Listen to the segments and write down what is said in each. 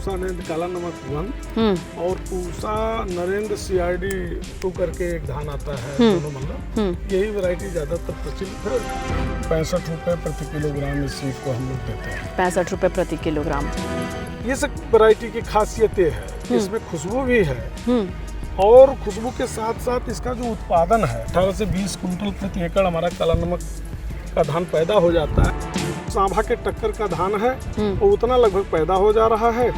पूसा नरेंद्र काला नमक 1 और पूसा नरेंद्र CRD 2 करके एक धान आता है, दोनों मतलब यही वैरायटी ज्यादातर प्रचलित है। 65 रुपए प्रति किलोग्राम इस सीड को हम लोग देते हैं। 65 रुपए प्रति किलोग्राम। ये सब वैरायटी की खासियतें है, इसमें खुशबू भी है और खुशबू के साथ साथ इसका जो उत्पादन है 18 से 20 कुंटल प्रति एकड़ हमारा काला नमक का धान पैदा हो जाता है। सांभा के टक्कर का धान है वो उतना लगभग पैदा हो जा रहा है।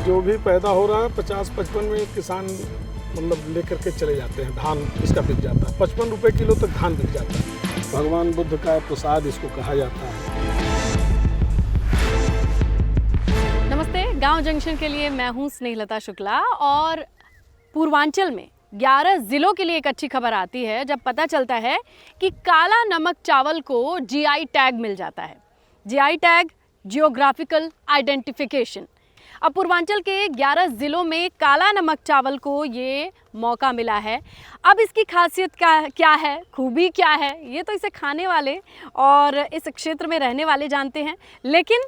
जो भी पैदा हो रहा है 50-55 में किसान मतलब लेकर के चले जाते हैं, धान इसका बिक जाता है। 55 रुपए किलो तक धान बिक जाता है। भगवान बुद्ध का प्रसाद इसको कहा जाता है। नमस्ते, गांव जंक्शन के लिए मैं हूं स्नेहलता शुक्ला और पूर्वांचल में 11 जिलों के लिए एक अच्छी खबर आती है जब पता चलता है कि काला नमक चावल को GI टैग मिल जाता है। GI tag geographical identification. अब पूर्वांचल के 11 ज़िलों में काला नमक चावल को ये मौका मिला है। अब इसकी खासियत क्या है, खूबी क्या है, ये तो इसे खाने वाले और इस क्षेत्र में रहने वाले जानते हैं। लेकिन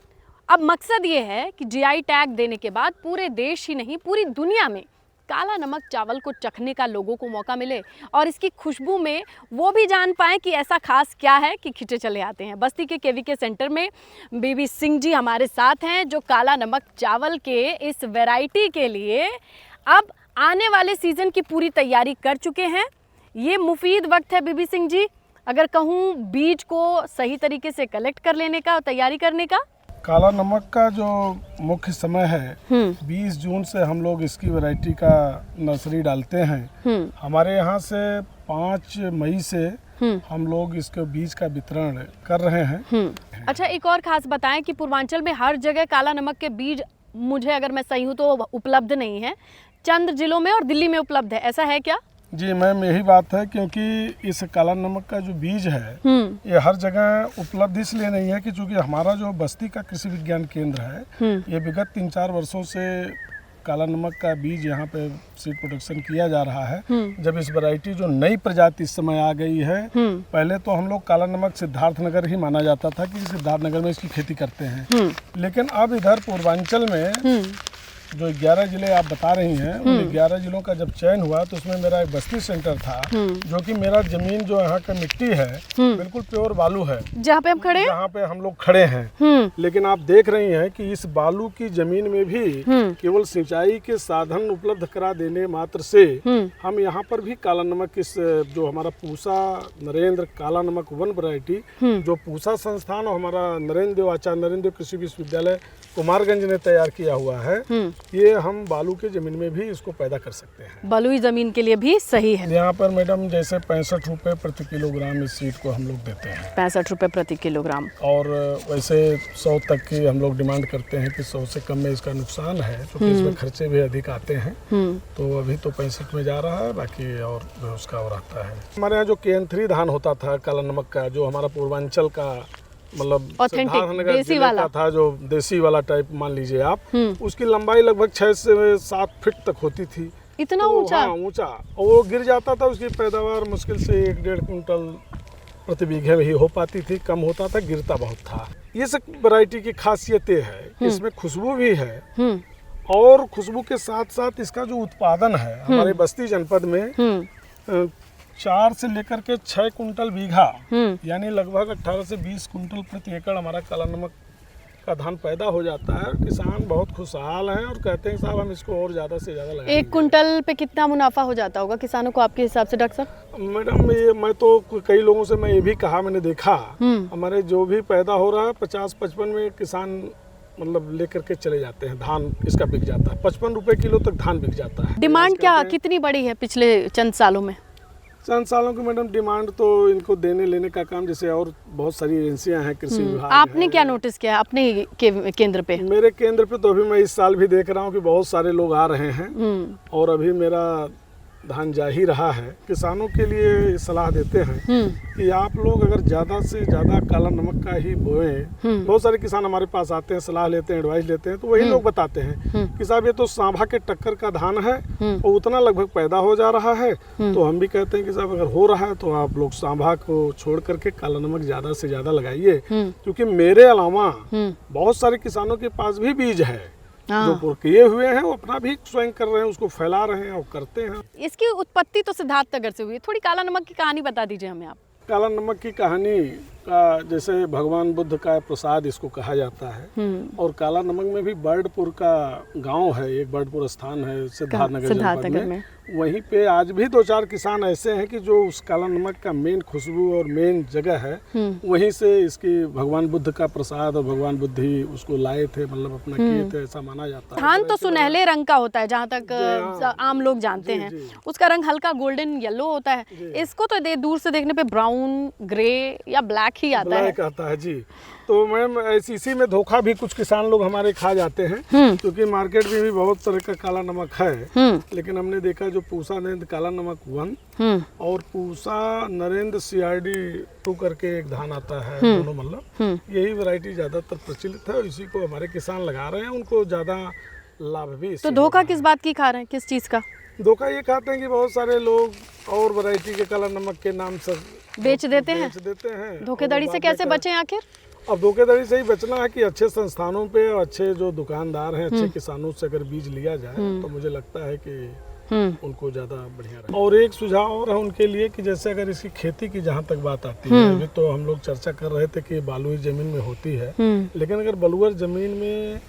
अब मकसद ये है कि GI टैग देने के बाद पूरे देश ही नहीं पूरी दुनिया में काला नमक चावल को चखने का लोगों को मौका मिले और इसकी खुशबू में वो भी जान पाएँ कि ऐसा खास क्या है कि खींचे चले आते हैं। बस्ती के KVK सेंटर में बीबी सिंह जी हमारे साथ हैं जो काला नमक चावल के इस वैरायटी के लिए अब आने वाले सीज़न की पूरी तैयारी कर चुके हैं। ये मुफीद वक्त है बीबी सिंह जी, अगर कहूँ बीज को सही तरीके से कलेक्ट कर लेने का और तैयारी करने का। काला नमक का जो मुख्य समय है 20 जून से हम लोग इसकी वैरायटी का नर्सरी डालते हैं। हमारे यहाँ से 5 मई से हम लोग इसके बीज का वितरण कर रहे हैं। अच्छा, एक और खास बताएं कि पूर्वांचल में हर जगह काला नमक के बीज, मुझे अगर मैं सही हूँ तो उपलब्ध नहीं है, चंद जिलों में और दिल्ली में उपलब्ध है, ऐसा है क्या? जी मैम, यही बात है क्योंकि इस काला नमक का जो बीज है ये हर जगह उपलब्ध इसलिए नहीं है कि चूंकि हमारा जो बस्ती का कृषि विज्ञान केंद्र है ये विगत 3-4 वर्षों से काला नमक का बीज यहाँ पे सीड प्रोडक्शन किया जा रहा है। जब इस वैरायटी जो नई प्रजाति इस समय आ गई है, पहले तो हम लोग काला नमक सिद्धार्थनगर ही माना जाता था कि सिद्धार्थनगर में इसकी खेती करते हैं, लेकिन अब इधर पूर्वांचल में जो 11 जिले आप बता रही हैं उन 11 जिलों का जब चयन हुआ तो उसमें मेरा एक बस्ती सेंटर था जो कि मेरा जमीन जो यहाँ का मिट्टी है बिल्कुल प्योर बालू है जहाँ पे हम लोग खड़े हैं। लेकिन आप देख रही हैं कि इस बालू की जमीन में भी केवल सिंचाई के साधन उपलब्ध करा देने मात्र से हम यहाँ पर भी काला नमक इस जो हमारा पूसा नरेंद्र काला नमक 1 वैरायटी जो पूसा संस्थान और हमारा नरेंद्र देव आचार्य नरेंद्र देव कृषि विश्वविद्यालय कुमारगंज ने तैयार किया हुआ है, ये हम बालू के जमीन में भी इसको पैदा कर सकते हैं। बलुई जमीन के लिए भी सही है। यहाँ पर मैडम जैसे 65 रुपए प्रति किलोग्राम इस सीड को हम लोग देते हैं। 65 रुपए प्रति किलोग्राम। और वैसे 100 तक की हम लोग डिमांड करते हैं कि 100 से कम में इसका नुकसान है क्योंकि इसमें खर्चे भी अधिक आते हैं। तो अभी तो 65 में जा रहा है, बाकी और उसका और आता है। हमारे यहाँ जो KN3 धान होता था काला नमक का, जो हमारा पूर्वांचल का मतलब देसी वाला था, जो देसी वाला टाइप मान लीजिए आप, उसकी लंबाई लगभग 6 से 7 फीट तक होती थी। इतना ऊंचा? हाँ, ऊंचा। और वो गिर जाता था, उसकी पैदावार मुश्किल से 1-1.5 कुंटल प्रति बीघे में ही हो पाती थी, कम होता था, गिरता बहुत था। ये सब वैरायटी की खासियतें है, इसमें खुशबू भी है और खुशबू के साथ साथ इसका जो उत्पादन है हमारे बस्ती जनपद में 4 से लेकर के 6 कुंटल बीघा यानी लगभग 18 से 20 कुंटल प्रति एकड़ हमारा काला नमक का धान पैदा हो जाता है। किसान बहुत खुशहाल हैं और कहते हैं साहब हम इसको और ज़्यादा से ज़्यादा लगाएंगे। 1 कुंटल पे कितना मुनाफा हो जाता होगा किसानों को आपके हिसाब से डॉक्टर साहब? मैडम मैं तो कई लोगों से मैं ये भी कहा, मैंने देखा हमारे जो भी पैदा हो रहा है 50-55 में किसान मतलब लेकर के चले जाते हैं, धान इसका बिक जाता है। 55 रुपए किलो तक धान बिक जाता है। डिमांड क्या कितनी बड़ी है पिछले चंद सालों में? चंद सालों की मैडम डिमांड तो इनको देने लेने का काम, जैसे और बहुत सारी एजेंसियां हैं, कृषि विभाग। आपने क्या नोटिस किया अपने केंद्र पे? मेरे केंद्र पे तो अभी मैं इस साल भी देख रहा हूँ कि बहुत सारे लोग आ रहे हैं और अभी मेरा धान जा ही रहा है। किसानों के लिए सलाह देते हैं कि आप लोग अगर ज़्यादा से ज़्यादा काला नमक का ही बोएं। बहुत सारे किसान हमारे पास आते हैं, सलाह लेते हैं, एडवाइस लेते हैं, तो वही लोग बताते हैं कि साहब ये तो सांभा के टक्कर का धान है और उतना लगभग पैदा हो जा रहा है। तो हम भी कहते हैं कि साहब अगर हो रहा है तो आप लोग सांभा को छोड़ करके काला नमक ज़्यादा से ज़्यादा लगाइए, क्योंकि मेरे अलावा बहुत सारे किसानों के पास भी बीज है जो किए हुए हैं वो अपना भी स्वयं कर रहे हैं, उसको फैला रहे हैं और करते हैं। इसकी उत्पत्ति तो सिद्धार्थनगर से हुई है, थोड़ी काला नमक की कहानी बता दीजिए हमें आप। काला नमक की कहानी का जैसे भगवान बुद्ध का प्रसाद इसको कहा जाता है। और काला नमक में भी बर्डपुर का गांव है, एक बर्डपुर स्थान है सिद्धार्थनगर जनपद में। वहीं पे आज भी 2-4 किसान ऐसे हैं कि जो उस काला नमक का मेन खुशबू और मेन जगह है, वहीं से इसकी भगवान बुद्ध का प्रसाद और भगवान बुद्ध ही उसको लाए थे, मतलब अपना किए थे, ऐसा माना जाता है। धान तो सुनहले रंग का होता है जहाँ तक आम लोग जानते हैं, उसका रंग हल्का गोल्डन येलो होता है। इसको तो दूर से देखने पे ब्राउन, ग्रे या ब्लैक ही आता है। ब्लैक आता है जी। तो मैम इसी में धोखा भी कुछ किसान लोग हमारे खा जाते हैं, क्योंकि मार्केट में भी बहुत तरह का काला नमक है। लेकिन हमने देखा जो पूसा नरेंद्र काला नमक 1 और पूसा नरेंद्र CRD 2 करके एक धान आता है, दोनों मतलब यही वैरायटी ज्यादातर प्रचलित है और इसी को हमारे किसान लगा रहे हैं, उनको ज्यादा लाभ भी। तो धोखा किस बात की खा रहे हैं, किस चीज का धोखा? ये खाते हैं कि बहुत सारे लोग और वैरायटी के काला नमक के नाम से बेच देते हैं। धोखेधड़ी से कैसे बचें आखिर? अब धोखेधड़ी से ही बचना है कि अच्छे संस्थानों पे और अच्छे जो दुकानदार हैं, अच्छे किसानों से अगर बीज लिया जाए तो मुझे लगता है कि उनको ज्यादा बढ़िया रहे। और एक सुझाव और है उनके लिए कि जैसे अगर इसकी खेती की जहाँ तक बात आती है, अभी तो हम लोग चर्चा कर रहे थे कि बालुई जमीन में होती है, लेकिन अगर बलुअर जमीन में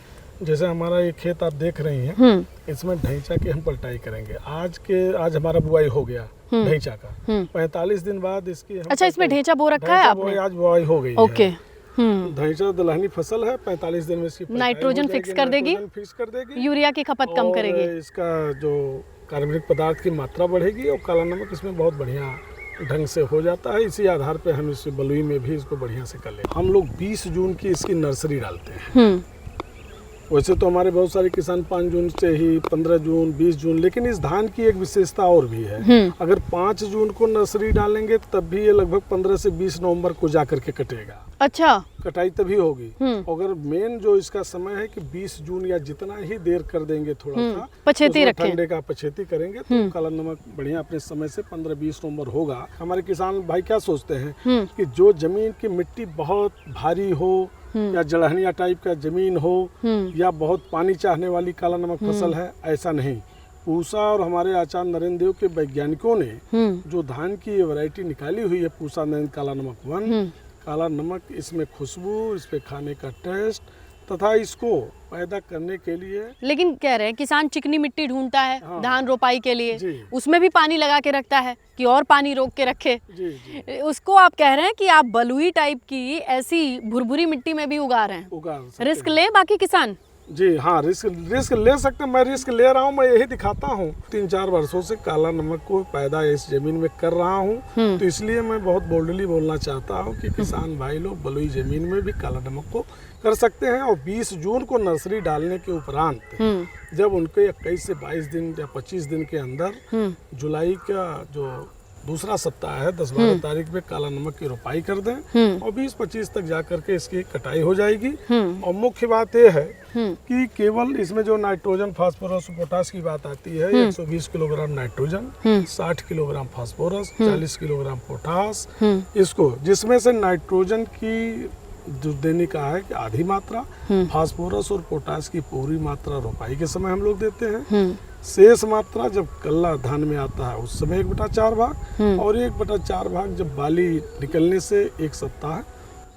जैसे हमारा ये खेत आप देख रही हैं, इसमें ढैंचा की हम पलटाई करेंगे। आज हमारा बुआई हो गया ढैंचा का, 45 दिन बाद इसकी अच्छा, इसमें ढैंचा बो रखा है आपने? आज बुआई हो गई। ओके। ढैंचा दलहनी फसल है, 45 दिन में इसकी नाइट्रोजन फिक्स कर देगी, यूरिया की खपत कम करेगी, इसका जो कार्बनिक पदार्थ की मात्रा बढ़ेगी और काला नमक इसमें बहुत बढ़िया ढंग से हो जाता है। इसी आधार पे हम इस बलुई में भी इसको बढ़िया से कर लेते। हम लोग 20 जून की इसकी नर्सरी डालते हैं। वैसे तो हमारे बहुत सारे किसान 5 जून से ही 15 जून 20 जून, लेकिन इस धान की एक विशेषता और भी है। अगर 5 जून को नर्सरी डालेंगे तब भी ये लगभग 15 से 20 नवंबर को जाकर के कटेगा। अच्छा, कटाई तभी होगी। अगर मेन जो इसका समय है कि 20 जून या जितना ही देर कर देंगे, थोड़ा सा पछेती रखें, ठंडे का पछेती करेंगे तो काला नमक बढ़िया अपने समय से 15-20 नवंबर होगा। हमारे किसान भाई क्या सोचते हैं कि जो जमीन की मिट्टी बहुत भारी हो या जड़हनिया टाइप का जमीन हो या बहुत पानी चाहने वाली काला नमक फसल है, ऐसा नहीं। पूसा और हमारे आचार्य नरेंद्र देव के वैज्ञानिकों ने जो धान की ये वैरायटी निकाली हुई है, पूसा नरेंद्र काला नमक 1, काला नमक, इसमें खुशबू, इस पे खाने का टेस्ट तथा इसको पैदा करने के लिए। लेकिन कह रहे हैं किसान चिकनी मिट्टी ढूंढता है धान रोपाई के लिए, उसमें भी पानी लगा के रखता है कि और पानी रोक के रखे। उसको आप कह रहे हैं कि आप बलुई टाइप की ऐसी भुरभुरी मिट्टी में भी उगा रहे हैं। रिस्क ले बाकी किसान? जी हाँ, रिस्क ले सकते हैं। मैं रिस्क ले रहा हूँ, मैं यही दिखाता हूँ। 3-4 वर्षों से काला नमक को पैदा इस जमीन में कर रहा हूँ, तो इसलिए मैं बहुत बोल्डली बोलना चाहता हूँ कि किसान भाई लोग बलुई जमीन में भी काला नमक को कर सकते हैं। और 20 जून को नर्सरी डालने के उपरांत जब उनके 21 से 22 दिन या 25 दिन के अंदर जुलाई का जो दूसरा सप्ताह है, 10-12 तारीख में काला नमक की रोपाई कर दें और 20-25 तक जाकर के इसकी कटाई हो जाएगी। और मुख्य बात यह है कि केवल इसमें जो नाइट्रोजन, फास्फोरस, पोटास की बात आती है, 120 kilogram nitrogen, 60 kilogram phosphorus, 40 kilogram potash, इसको जिसमें से नाइट्रोजन की जो देने का है कि आधी मात्रा, फास्फोरस और पोटास की पूरी मात्रा रोपाई के समय हम लोग देते हैं। शेष मात्रा जब कल्ला धान में आता है उस समय 1/4 भाग और 1/4 भाग जब बाली निकलने से 1 सप्ताह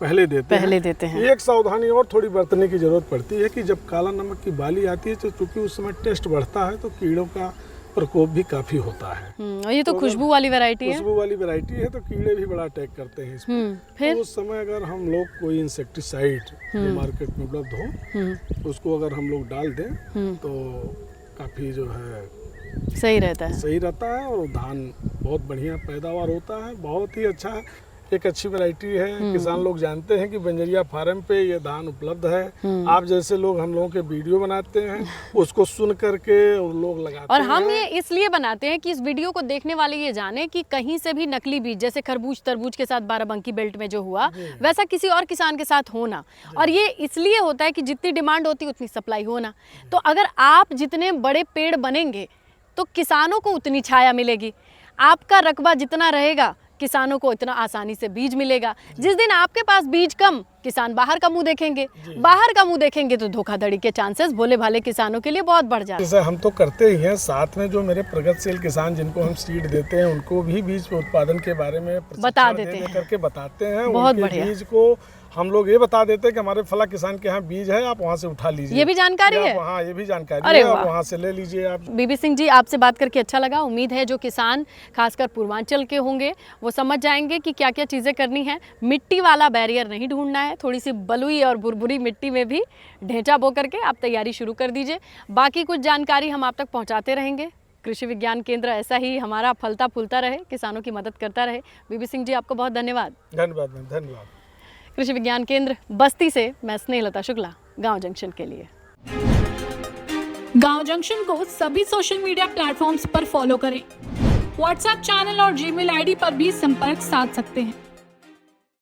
पहले देते हैं। एक सावधानी और थोड़ी बरतने की जरूरत पड़ती है कि जब काला नमक की बाली आती है तो चूंकि उस समय टेस्ट बढ़ता है तो कीड़ों का प्रकोप भी काफी होता है। और ये तो खुशबू वाली वैरायटी है। खुशबू वाली वैरायटी है तो कीड़े भी बड़ा अटैक करते हैं इसमें। फिर तो उस समय अगर हम लोग कोई इंसेक्टिसाइड जो मार्केट में उपलब्ध हो उसको अगर हम लोग डाल दें तो काफी जो है सही रहता है और धान बहुत बढ़िया पैदावार होता है। बहुत ही अच्छा है, एक अच्छी वैरायटी है। किसान लोग जानते हैं कि बंजरिया फार्म पे ये धान उपलब्ध है। आप जैसे लोग हम लोगों के वीडियो बनाते हैं, उसको सुन करके और लोग लगाते हैं। और हम ये इसलिए बनाते हैं कि इस वीडियो को देखने वाले ये जाने कि कहीं से भी नकली बीज जैसे खरबूज तरबूज के साथ बाराबंकी बेल्ट में जो हुआ वैसा किसी और किसान के साथ होना। और ये इसलिए होता है कि जितनी डिमांड होती है उतनी सप्लाई होना। तो अगर आप जितने बड़े पेड़ बनेंगे तो किसानों को उतनी छाया मिलेगी। आपका रकबा जितना रहेगा किसानों को इतना आसानी से बीज मिलेगा। जिस दिन आपके पास बीज कम, किसान बाहर का मुंह देखेंगे, बाहर का मुंह देखेंगे तो धोखाधड़ी के चांसेस भोले भाले किसानों के लिए बहुत बढ़ जाते हैं। जैसे हम तो करते ही हैं, साथ में जो मेरे प्रगतिशील किसान जिनको हम सीड देते हैं उनको भी बीज उत्पादन के बारे में बता देते हैं, करके बताते हैं। बहुत उनके बढ़िया। बीज को हम लोग ये बता देते हैं कि हमारे फला किसान के यहाँ बीज है, आप वहाँ से उठा लीजिए। ये भी जानकारी है? हाँ, ये भी जानकारी अरे है, वाह। आप वहाँ से ले लीजिए। आप बीबी सिंह जी, आपसे बात करके अच्छा लगा। उम्मीद है जो किसान खासकर पूर्वांचल के होंगे वो समझ जाएंगे कि क्या क्या चीज़ें करनी है। मिट्टी वाला बैरियर नहीं ढूंढना है, थोड़ी सी बलुई और बुरबुरी मिट्टी में भी ढेंचा बो करके आप तैयारी शुरू कर दीजिए। बाकी कुछ जानकारी हम आप तक पहुँचाते रहेंगे। कृषि विज्ञान केंद्र ऐसा ही हमारा फलता फूलता रहे, किसानों की मदद करता रहे। बीबी सिंह जी, आपको बहुत धन्यवाद। धन्यवाद मैम, धन्यवाद। कृषि विज्ञान केंद्र बस्ती से मैं स्नेहलता शुक्ला, गांव जंक्शन के लिए। गांव जंक्शन को सभी सोशल मीडिया प्लेटफॉर्म्स पर फॉलो करें। व्हाट्सएप चैनल और जीमेल आईडी पर भी संपर्क साध सकते हैं।